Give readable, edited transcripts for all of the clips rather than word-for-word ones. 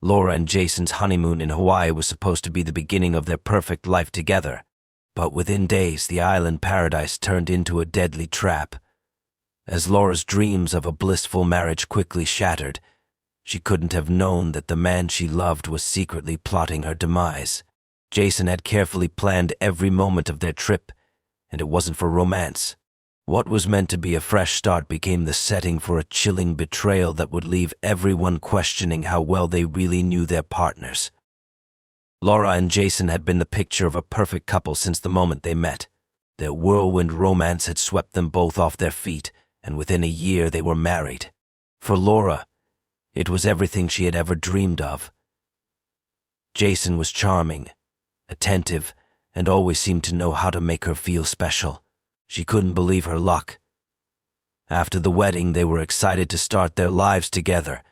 Laura and Jason's honeymoon in Hawaii was supposed to be the beginning of their perfect life together, but within days the island paradise turned into a deadly trap. As Laura's dreams of a blissful marriage quickly shattered, she couldn't have known that the man she loved was secretly plotting her demise. Jason had carefully planned every moment of their trip, and it wasn't for romance. What was meant to be a fresh start became the setting for a chilling betrayal that would leave everyone questioning how well they really knew their partners. Laura and Jason had been the picture of a perfect couple since the moment they met. Their whirlwind romance had swept them both off their feet, and within a year they were married. For Laura, it was everything she had ever dreamed of. Jason was charming, attentive, and always seemed to know how to make her feel special. She couldn't believe her luck. After the wedding, they were excited to start their lives together,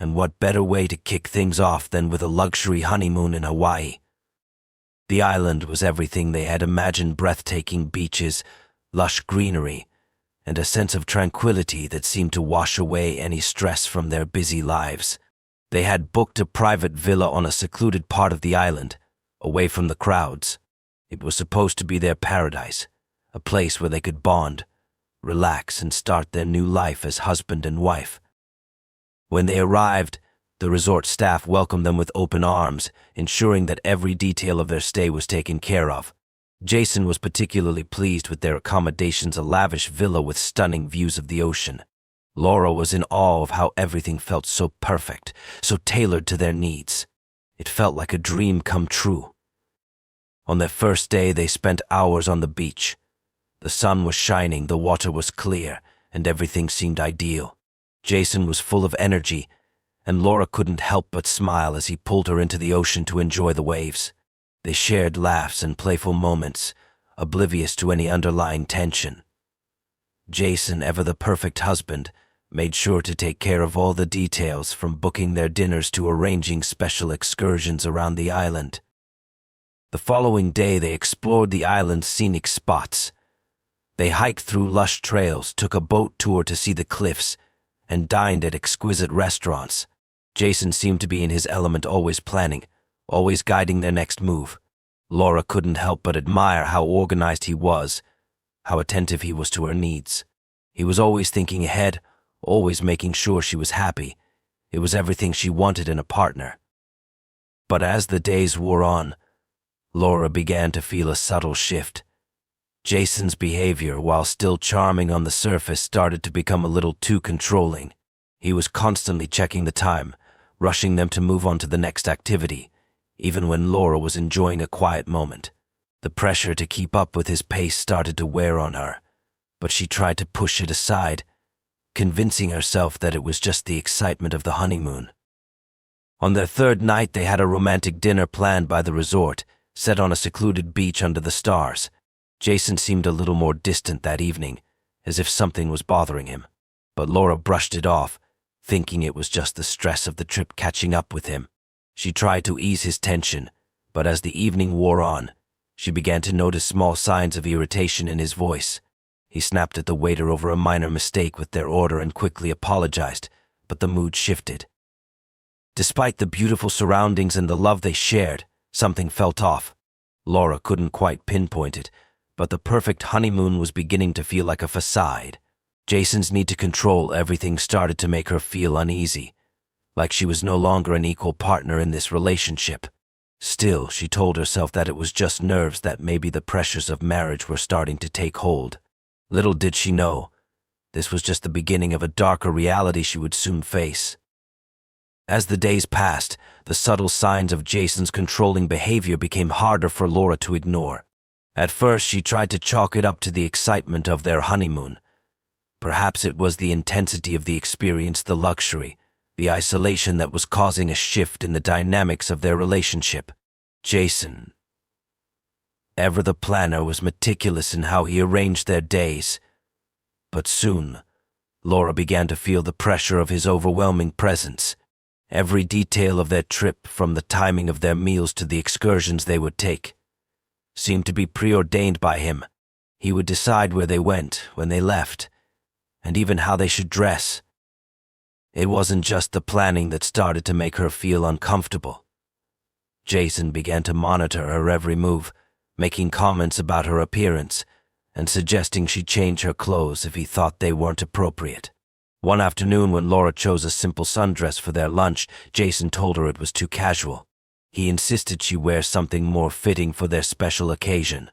and what better way to kick things off than with a luxury honeymoon in Hawaii? The island was everything they had imagined: breathtaking beaches, lush greenery, and a sense of tranquility that seemed to wash away any stress from their busy lives. They had booked a private villa on a secluded part of the island, away from the crowds. It was supposed to be their paradise, a place where they could bond, relax, and start their new life as husband and wife. When they arrived, the resort staff welcomed them with open arms, ensuring that every detail of their stay was taken care of. Jason was particularly pleased with their accommodations, a lavish villa with stunning views of the ocean. Laura was in awe of how everything felt so perfect, so tailored to their needs. It felt like a dream come true. On their first day, they spent hours on the beach. The sun was shining, the water was clear, and everything seemed ideal. Jason was full of energy, and Laura couldn't help but smile as he pulled her into the ocean to enjoy the waves. They shared laughs and playful moments, oblivious to any underlying tension. Jason, ever the perfect husband, made sure to take care of all the details, from booking their dinners to arranging special excursions around the island. The following day, they explored the island's scenic spots. They hiked through lush trails, took a boat tour to see the cliffs, and dined at exquisite restaurants. Jason seemed to be in his element, always planning, always guiding their next move. Laura couldn't help but admire how organized he was, how attentive he was to her needs. He was always thinking ahead, always making sure she was happy. It was everything she wanted in a partner. But as the days wore on, Laura began to feel a subtle shift. Jason's behavior, while still charming on the surface, started to become a little too controlling. He was constantly checking the time, rushing them to move on to the next activity, even when Laura was enjoying a quiet moment. The pressure to keep up with his pace started to wear on her, but she tried to push it aside, convincing herself that it was just the excitement of the honeymoon. On their third night, they had a romantic dinner planned by the resort, set on a secluded beach under the stars. Jason seemed a little more distant that evening, as if something was bothering him, but Laura brushed it off, thinking it was just the stress of the trip catching up with him. She tried to ease his tension, but as the evening wore on, she began to notice small signs of irritation in his voice. He snapped at the waiter over a minor mistake with their order and quickly apologized, but the mood shifted. Despite the beautiful surroundings and the love they shared, something felt off. Laura couldn't quite pinpoint it, but the perfect honeymoon was beginning to feel like a facade. Jason's need to control everything started to make her feel uneasy, like she was no longer an equal partner in this relationship. Still, she told herself that it was just nerves, that maybe the pressures of marriage were starting to take hold. Little did she know, this was just the beginning of a darker reality she would soon face. As the days passed, the subtle signs of Jason's controlling behavior became harder for Laura to ignore. At first, she tried to chalk it up to the excitement of their honeymoon. Perhaps it was the intensity of the experience, the luxury, the isolation that was causing a shift in the dynamics of their relationship. Jason, ever the planner, was meticulous in how he arranged their days. But soon, Laura began to feel the pressure of his overwhelming presence. Every detail of their trip, from the timing of their meals to the excursions they would take, seemed to be preordained by him. He would decide where they went, when they left, and even how they should dress. It wasn't just the planning that started to make her feel uncomfortable. Jason began to monitor her every move, making comments about her appearance and suggesting she change her clothes if he thought they weren't appropriate. One afternoon, when Laura chose a simple sundress for their lunch, Jason told her it was too casual. He insisted she wear something more fitting for their special occasion.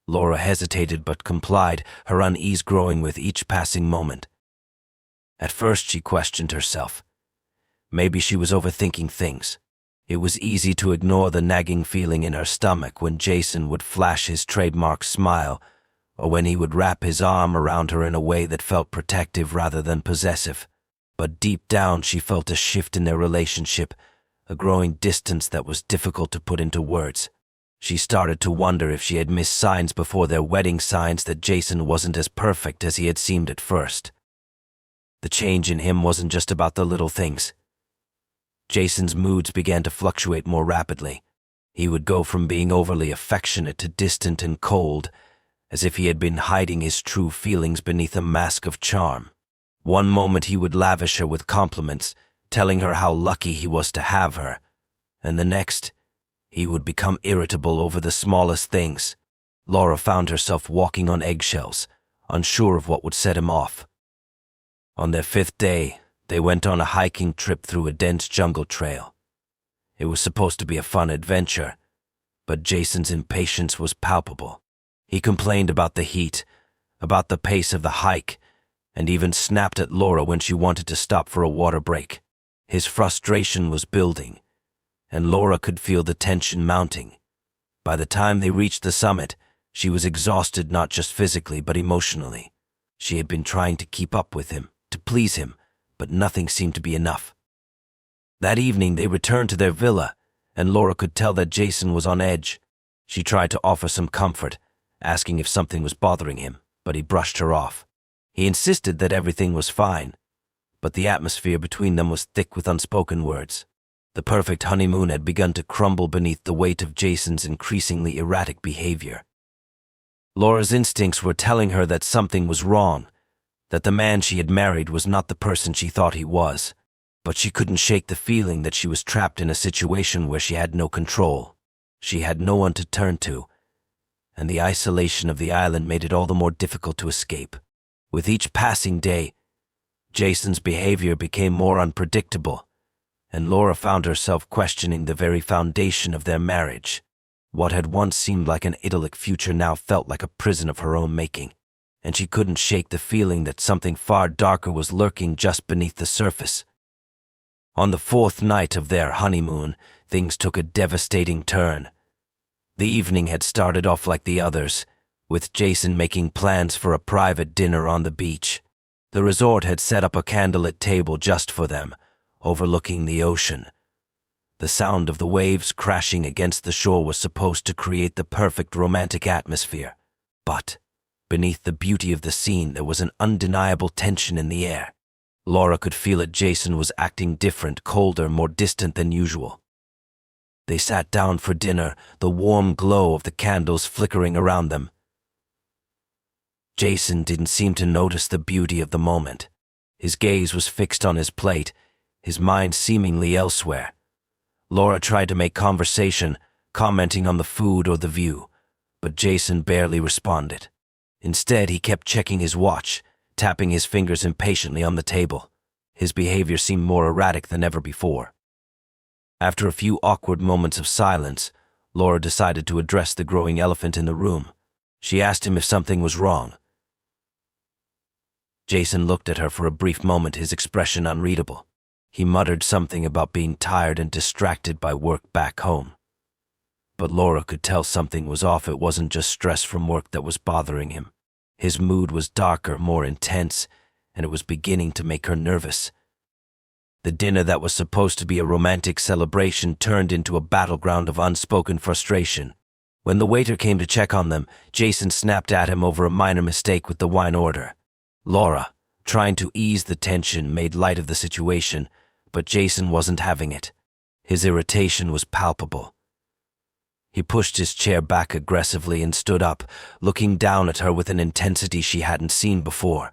Laura hesitated but complied, her unease growing with each passing moment. At first she questioned herself. Maybe she was overthinking things. It was easy to ignore the nagging feeling in her stomach when Jason would flash his trademark smile, or when he would wrap his arm around her in a way that felt protective rather than possessive. But deep down she felt a shift in their relationship, a growing distance that was difficult to put into words. She started to wonder if she had missed signs before their wedding, signs that Jason wasn't as perfect as he had seemed at first. The change in him wasn't just about the little things. Jason's moods began to fluctuate more rapidly. He would go from being overly affectionate to distant and cold, as if he had been hiding his true feelings beneath a mask of charm. One moment he would lavish her with compliments, telling her how lucky he was to have her, and the next, he would become irritable over the smallest things. Laura found herself walking on eggshells, unsure of what would set him off. On their 5th day, they went on a hiking trip through a dense jungle trail. It was supposed to be a fun adventure, but Jason's impatience was palpable. He complained about the heat, about the pace of the hike, and even snapped at Laura when she wanted to stop for a water break. His frustration was building, and Laura could feel the tension mounting. By the time they reached the summit, she was exhausted not just physically but emotionally. She had been trying to keep up with him, to please him, but nothing seemed to be enough. That evening they returned to their villa, and Laura could tell that Jason was on edge. She tried to offer some comfort, asking if something was bothering him, but he brushed her off. He insisted that everything was fine, but the atmosphere between them was thick with unspoken words. The perfect honeymoon had begun to crumble beneath the weight of Jason's increasingly erratic behavior. Laura's instincts were telling her that something was wrong, that the man she had married was not the person she thought he was, but she couldn't shake the feeling that she was trapped in a situation where she had no control. She had no one to turn to, and the isolation of the island made it all the more difficult to escape. With each passing day, Jason's behavior became more unpredictable, and Laura found herself questioning the very foundation of their marriage. What had once seemed like an idyllic future now felt like a prison of her own making, and she couldn't shake the feeling that something far darker was lurking just beneath the surface. On the 4th night of their honeymoon, things took a devastating turn. The evening had started off like the others, with Jason making plans for a private dinner on the beach. The resort had set up a candlelit table just for them, overlooking the ocean. The sound of the waves crashing against the shore was supposed to create the perfect romantic atmosphere. But beneath the beauty of the scene, there was an undeniable tension in the air. Laura could feel it. Jason was acting different, colder, more distant than usual. They sat down for dinner, the warm glow of the candles flickering around them. Jason didn't seem to notice the beauty of the moment. His gaze was fixed on his plate, his mind seemingly elsewhere. Laura tried to make conversation, commenting on the food or the view, but Jason barely responded. Instead, he kept checking his watch, tapping his fingers impatiently on the table. His behavior seemed more erratic than ever before. After a few awkward moments of silence, Laura decided to address the growing elephant in the room. She asked him if something was wrong. Jason looked at her for a brief moment, his expression unreadable. He muttered something about being tired and distracted by work back home. But Laura could tell something was off. It wasn't just stress from work that was bothering him. His mood was darker, more intense, and it was beginning to make her nervous. The dinner that was supposed to be a romantic celebration turned into a battleground of unspoken frustration. When the waiter came to check on them, Jason snapped at him over a minor mistake with the wine order. Laura, trying to ease the tension, made light of the situation, but Jason wasn't having it. His irritation was palpable. He pushed his chair back aggressively and stood up, looking down at her with an intensity she hadn't seen before.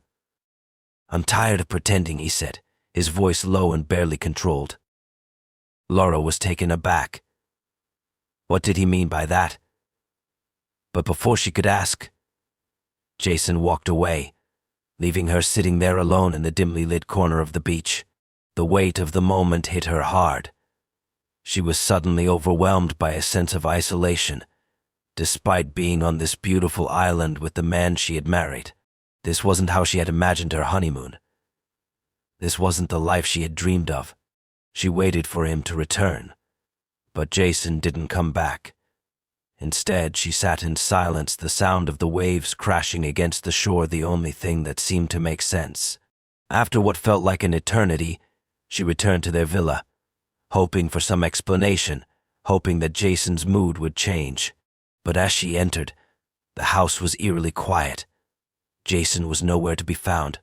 "I'm tired of pretending," he said. his voice low and barely controlled. Laura was taken aback. What did he mean by that? But before she could ask, Jason walked away, leaving her sitting there alone in the dimly lit corner of the beach. The weight of the moment hit her hard. She was suddenly overwhelmed by a sense of isolation, despite being on this beautiful island with the man she had married. This wasn't how she had imagined her honeymoon. This wasn't the life she had dreamed of. She waited for him to return, but Jason didn't come back. Instead, she sat in silence, the sound of the waves crashing against the shore the only thing that seemed to make sense. After what felt like an eternity, she returned to their villa, hoping for some explanation, hoping that Jason's mood would change. But as she entered, the house was eerily quiet. Jason was nowhere to be found.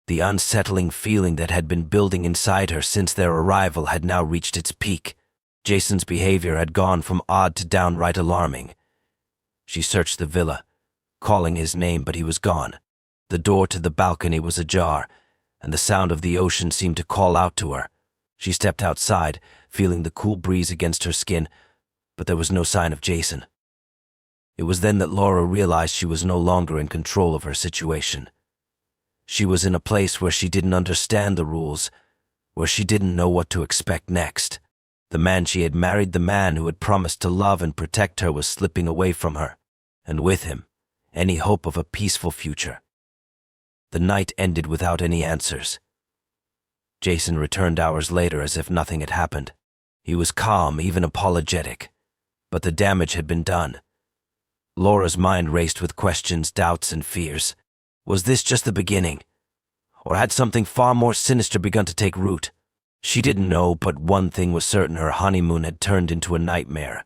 The unsettling feeling that had been building inside her since their arrival had now reached its peak. Jason's behavior had gone from odd to downright alarming. She searched the villa, calling his name, but he was gone. The door to the balcony was ajar, and the sound of the ocean seemed to call out to her. She stepped outside, feeling the cool breeze against her skin, but there was no sign of Jason. It was then that Laura realized she was no longer in control of her situation. She was in a place where she didn't understand the rules, where she didn't know what to expect next. The man she had married, the man who had promised to love and protect her, was slipping away from her, and with him, any hope of a peaceful future. The night ended without any answers. Jason returned hours later as if nothing had happened. He was calm, even apologetic, but the damage had been done. Laura's mind raced with questions, doubts, and fears. Was this just the beginning? Or had something far more sinister begun to take root? She didn't know, but one thing was certain: her honeymoon had turned into a nightmare,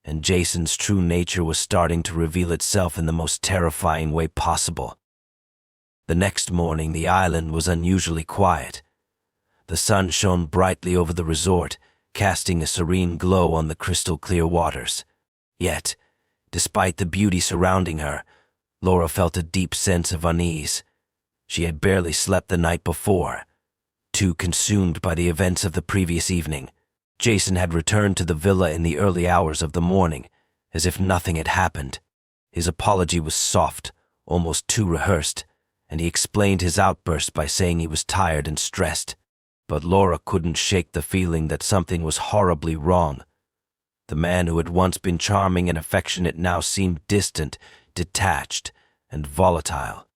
and Jason's true nature was starting to reveal itself in the most terrifying way possible. The next morning, the island was unusually quiet. The sun shone brightly over the resort, casting a serene glow on the crystal-clear waters. Yet, despite the beauty surrounding her, Laura felt a deep sense of unease. She had barely slept the night before, too consumed by the events of the previous evening. Jason had returned to the villa in the early hours of the morning, as if nothing had happened. His apology was soft, almost too rehearsed, and he explained his outburst by saying he was tired and stressed. But Laura couldn't shake the feeling that something was horribly wrong. The man who had once been charming and affectionate now seemed distant, detached, and volatile.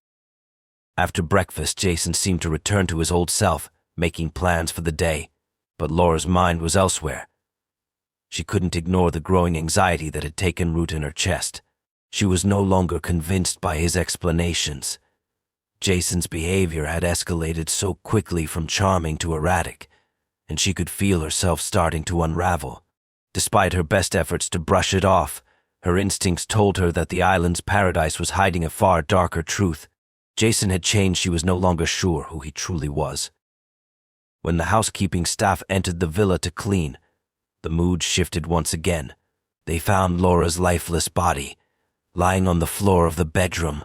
After breakfast, Jason seemed to return to his old self, making plans for the day, but Laura's mind was elsewhere. She couldn't ignore the growing anxiety that had taken root in her chest. She was no longer convinced by his explanations. Jason's behavior had escalated so quickly from charming to erratic, and she could feel herself starting to unravel. Despite her best efforts to brush it off, her instincts told her that the island's paradise was hiding a far darker truth. Jason had changed. She was no longer sure who he truly was. When the housekeeping staff entered the villa to clean, the mood shifted once again. They found Laura's lifeless body, lying on the floor of the bedroom.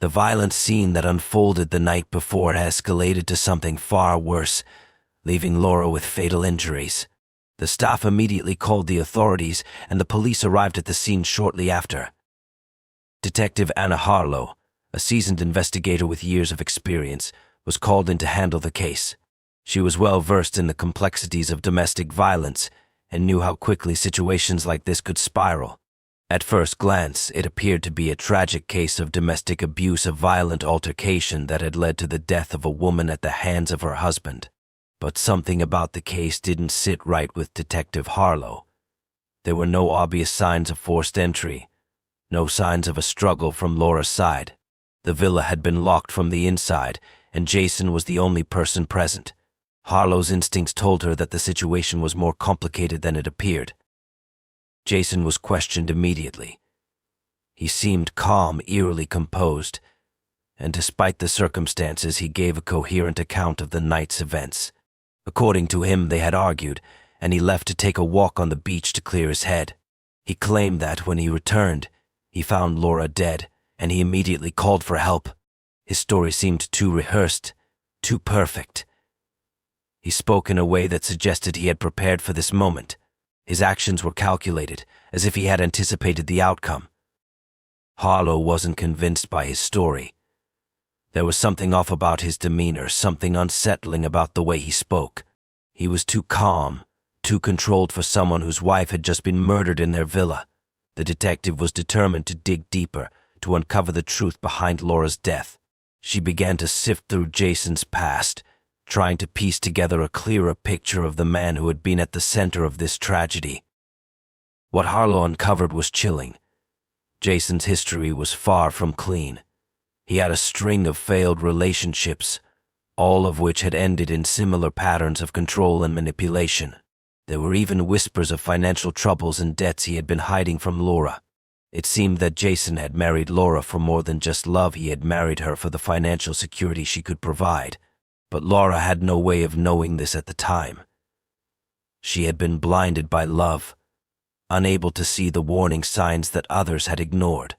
The violent scene that unfolded the night before had escalated to something far worse, leaving Laura with fatal injuries. The staff immediately called the authorities, and the police arrived at the scene shortly after. Detective Anna Harlow, a seasoned investigator with years of experience, was called in to handle the case. She was well versed in the complexities of domestic violence and knew how quickly situations like this could spiral. At first glance, it appeared to be a tragic case of domestic abuse, a violent altercation that had led to the death of a woman at the hands of her husband. But something about the case didn't sit right with Detective Harlow. There were no obvious signs of forced entry, no signs of a struggle from Laura's side. The villa had been locked from the inside, and Jason was the only person present. Harlow's instincts told her that the situation was more complicated than it appeared. Jason was questioned immediately. He seemed calm, eerily composed, and despite the circumstances, he gave a coherent account of the night's events. According to him, they had argued, and he left to take a walk on the beach to clear his head. He claimed that when he returned, he found Laura dead, and he immediately called for help. His story seemed too rehearsed, too perfect. He spoke in a way that suggested he had prepared for this moment. His actions were calculated, as if he had anticipated the outcome. Harlow wasn't convinced by his story. There was something off about his demeanor, something unsettling about the way he spoke. He was too calm, too controlled for someone whose wife had just been murdered in their villa. The detective was determined to dig deeper, to uncover the truth behind Laura's death. She began to sift through Jason's past, trying to piece together a clearer picture of the man who had been at the center of this tragedy. What Harlow uncovered was chilling. Jason's history was far from clean. He had a string of failed relationships, all of which had ended in similar patterns of control and manipulation. There were even whispers of financial troubles and debts he had been hiding from Laura. It seemed that Jason had married Laura for more than just love. He had married her for the financial security she could provide. But Laura had no way of knowing this at the time. She had been blinded by love, unable to see the warning signs that others had ignored.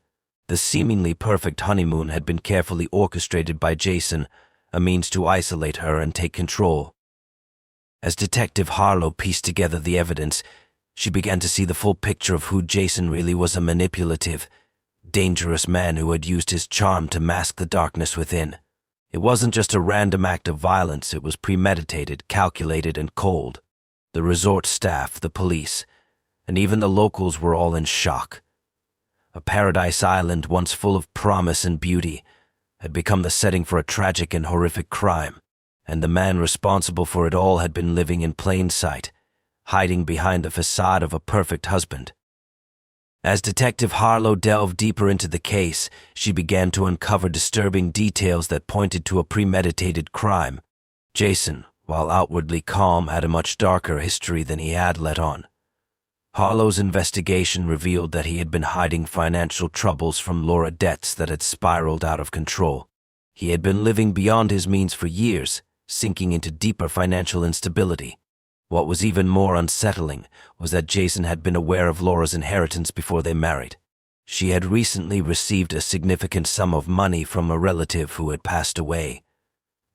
The seemingly perfect honeymoon had been carefully orchestrated by Jason, a means to isolate her and take control. As Detective Harlow pieced together the evidence, she began to see the full picture of who Jason really was: a manipulative, dangerous man who had used his charm to mask the darkness within. It wasn't just a random act of violence, it was premeditated, calculated, and cold. The resort staff, the police, and even the locals were all in shock. A paradise island once full of promise and beauty had become the setting for a tragic and horrific crime, and the man responsible for it all had been living in plain sight, hiding behind the facade of a perfect husband. As Detective Harlow delved deeper into the case, she began to uncover disturbing details that pointed to a premeditated crime. Jason, while outwardly calm, had a much darker history than he had let on. Harlow's investigation revealed that he had been hiding financial troubles from Laura, debts that had spiraled out of control. He had been living beyond his means for years, sinking into deeper financial instability. What was even more unsettling was that Jason had been aware of Laura's inheritance before they married. She had recently received a significant sum of money from a relative who had passed away,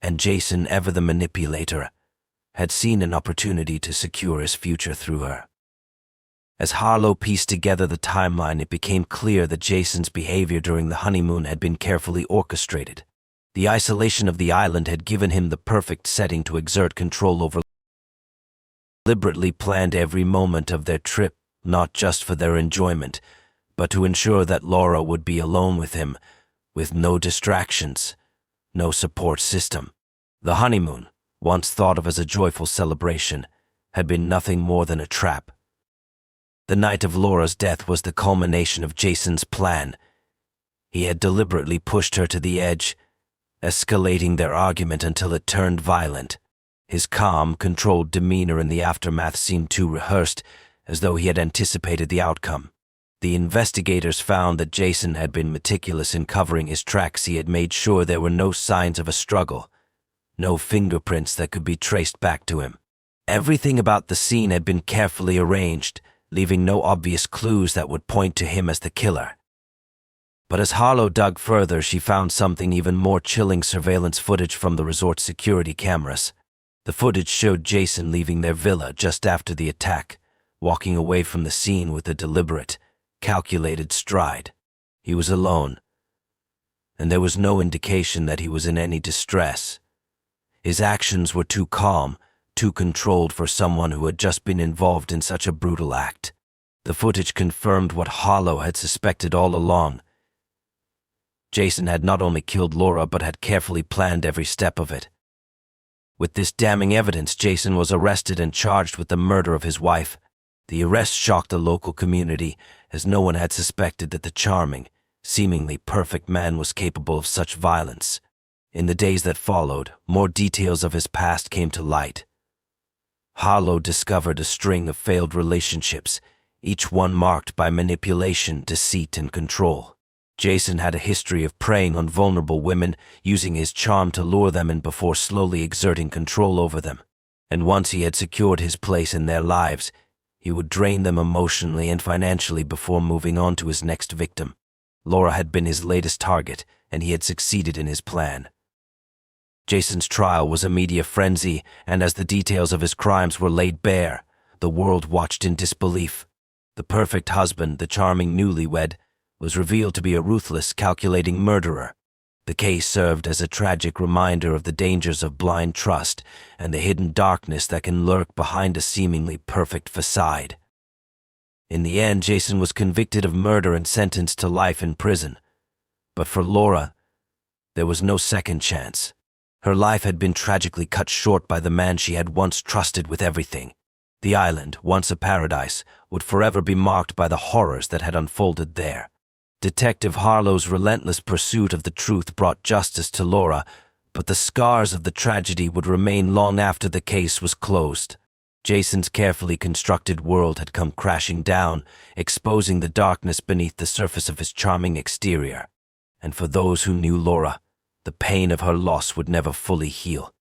and Jason, ever the manipulator, had seen an opportunity to secure his future through her. As Harlow pieced together the timeline, it became clear that Jason's behavior during the honeymoon had been carefully orchestrated. The isolation of the island had given him the perfect setting to exert control over. Deliberately planned every moment of their trip, not just for their enjoyment, but to ensure that Laura would be alone with him, with no distractions, no support system. The honeymoon, once thought of as a joyful celebration, had been nothing more than a trap. The night of Laura's death was the culmination of Jason's plan. He had deliberately pushed her to the edge, escalating their argument until it turned violent. His calm, controlled demeanor in the aftermath seemed too rehearsed, as though he had anticipated the outcome. The investigators found that Jason had been meticulous in covering his tracks. He had made sure there were no signs of a struggle, no fingerprints that could be traced back to him. Everything about the scene had been carefully arranged, leaving no obvious clues that would point to him as the killer. But as Harlow dug further, she found something even more chilling: surveillance footage from the resort's security cameras. The footage showed Jason leaving their villa just after the attack, walking away from the scene with a deliberate, calculated stride. He was alone, and there was no indication that he was in any distress. His actions were too calm, too controlled for someone who had just been involved in such a brutal act. The footage confirmed what Harlow had suspected all along. Jason had not only killed Laura, but had carefully planned every step of it. With this damning evidence, Jason was arrested and charged with the murder of his wife. The arrest shocked the local community, as no one had suspected that the charming, seemingly perfect man was capable of such violence. In the days that followed, more details of his past came to light. Harlow discovered a string of failed relationships, each one marked by manipulation, deceit, and control. Jason had a history of preying on vulnerable women, using his charm to lure them in before slowly exerting control over them. And once he had secured his place in their lives, he would drain them emotionally and financially before moving on to his next victim. Laura had been his latest target, and he had succeeded in his plan. Jason's trial was a media frenzy, and as the details of his crimes were laid bare, the world watched in disbelief. The perfect husband, the charming newlywed, was revealed to be a ruthless, calculating murderer. The case served as a tragic reminder of the dangers of blind trust and the hidden darkness that can lurk behind a seemingly perfect facade. In the end, Jason was convicted of murder and sentenced to life in prison. But for Laura, there was no second chance. Her life had been tragically cut short by the man she had once trusted with everything. The island, once a paradise, would forever be marked by the horrors that had unfolded there. Detective Harlow's relentless pursuit of the truth brought justice to Laura, but the scars of the tragedy would remain long after the case was closed. Jason's carefully constructed world had come crashing down, exposing the darkness beneath the surface of his charming exterior. And for those who knew Laura, the pain of her loss would never fully heal.